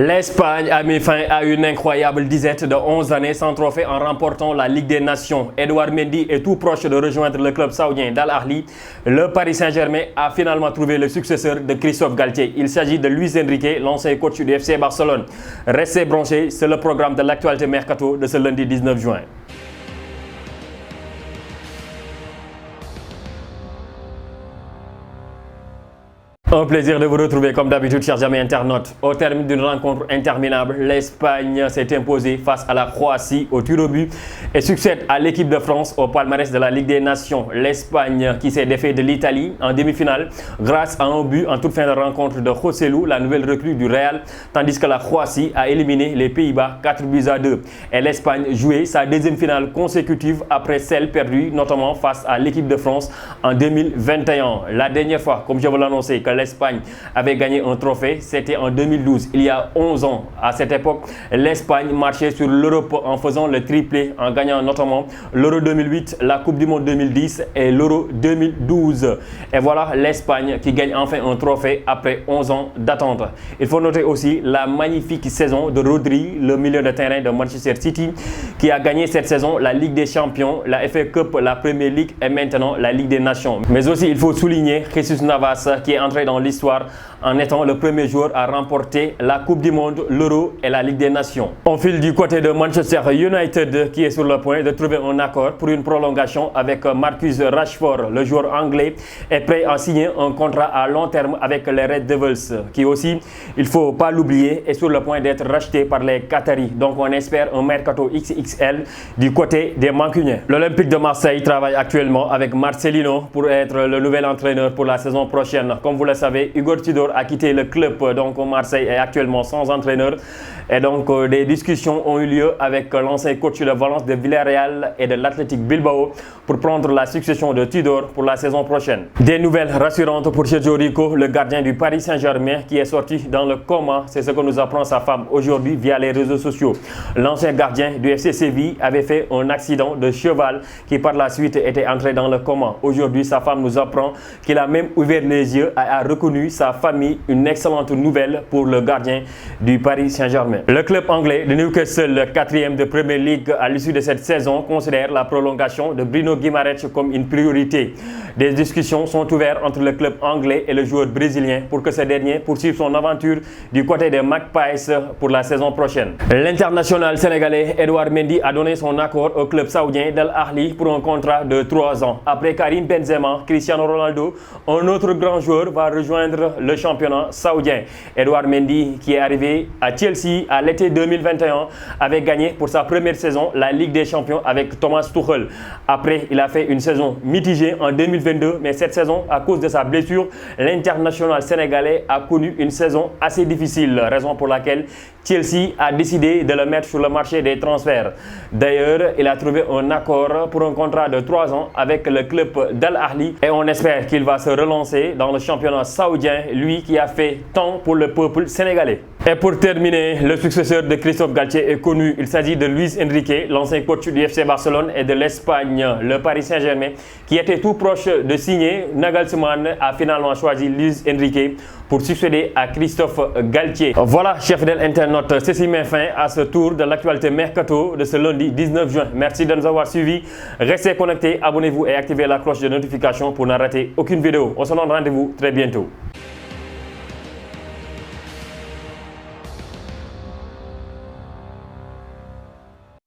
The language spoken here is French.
L'Espagne a mis fin à une incroyable disette de 11 années sans trophée en remportant la Ligue des Nations. Edouard Mendy est tout proche de rejoindre le club saoudien d'Al Ahly. Le Paris Saint-Germain a finalement trouvé le successeur de Christophe Galtier. Il s'agit de Luis Enrique, l'ancien coach du FC Barcelone. Restez branchés, c'est le programme de l'actualité mercato de ce lundi 19 juin. Un plaisir de vous retrouver comme d'habitude, chers amis internautes. Au terme d'une rencontre interminable, l'Espagne s'est imposée face à la Croatie au tir au but et succède à l'équipe de France au palmarès de la Ligue des Nations. L'Espagne qui s'est défait de l'Italie en demi-finale grâce à un but en toute fin de rencontre de Joselu, la nouvelle recrue du Real, tandis que la Croatie a éliminé les Pays-Bas 4-2. Et l'Espagne jouait sa deuxième finale consécutive après celle perdue, notamment face à l'équipe de France en 2021. La dernière fois, comme je vous l'annonçais, que l'Espagne avait gagné un trophée, c'était en 2012, il y a 11 ans. À cette époque, l'Espagne marchait sur l'Europe en faisant le triplé, en gagnant notamment l'Euro 2008, la Coupe du Monde 2010 et l'Euro 2012. Et voilà l'Espagne qui gagne enfin un trophée après 11 ans d'attente. Il faut noter aussi la magnifique saison de Rodri, le milieu de terrain de Manchester City, qui a gagné cette saison la Ligue des Champions, la FA Cup, la Premier League et maintenant la Ligue des Nations. Mais aussi, il faut souligner Jesus Navas qui est entré dans l'histoire en étant le premier joueur à remporter la Coupe du Monde, l'Euro et la Ligue des Nations. On file du côté de Manchester United qui est sur le point de trouver un accord pour une prolongation avec Marcus Rashford. Le joueur anglais est prêt à signer un contrat à long terme avec les Red Devils qui aussi, il ne faut pas l'oublier, est sur le point d'être racheté par les Qataris. Donc on espère un mercato XXL du côté des Mancuniens. L'Olympique de Marseille travaille actuellement avec Marcelino pour être le nouvel entraîneur pour la saison prochaine. Comme vous le savez, Igor Tudor a quitté le club, donc Marseille est actuellement sans entraîneur. Et donc des discussions ont eu lieu avec l'ancien coach de Valence, de Villarreal et de l'Athletic Bilbao pour prendre la succession de Tudor pour la saison prochaine. Des nouvelles rassurantes pour Sergio Rico, le gardien du Paris Saint-Germain qui est sorti dans le coma. C'est ce que nous apprend sa femme aujourd'hui via les réseaux sociaux. L'ancien gardien du FC Séville avait fait un accident de cheval qui par la suite était entré dans le coma. Aujourd'hui, sa femme nous apprend qu'il a même ouvert les yeux et a reconnu sa famille. Une excellente nouvelle pour le gardien du Paris Saint-Germain. Le club anglais de Newcastle, le 4e de Premier League à l'issue de cette saison, considère la prolongation de Bruno Guimaraes comme une priorité. Des discussions sont ouvertes entre le club anglais et le joueur brésilien pour que ce dernier poursuive son aventure du côté des Magpies pour la saison prochaine. L'international sénégalais Edouard Mendy a donné son accord au club saoudien d'Al Ahly pour un contrat de 3 ans. Après Karim Benzema, Cristiano Ronaldo, un autre grand joueur va rejoindre le championnat saoudien. Edouard Mendy, qui est arrivé à Chelsea à l'été 2021, avait gagné pour sa première saison la Ligue des Champions avec Thomas Tuchel. Après, il a fait une saison mitigée en 2022, mais cette saison, à cause de sa blessure, l'international sénégalais a connu une saison assez difficile, raison pour laquelle Chelsea a décidé de le mettre sur le marché des transferts. D'ailleurs, il a trouvé un accord pour un contrat de 3 ans avec le club d'Al Ahly et on espère qu'il va se relancer dans le championnat saoudien, lui qui a fait tant pour le peuple sénégalais. Et pour terminer, le successeur de Christophe Galtier est connu. Il s'agit de Luis Enrique, l'ancien coach du FC Barcelone et de l'Espagne, le Paris Saint-Germain, qui était tout proche de signer. Nagelsmann a finalement choisi Luis Enrique pour succéder à Christophe Galtier. Voilà, chers fidèles internautes, ceci met fin à ce tour de l'actualité mercato de ce lundi 19 juin. Merci de nous avoir suivis. Restez connectés, abonnez-vous et activez la cloche de notification pour ne rater aucune vidéo. On se donne rendez-vous très bientôt.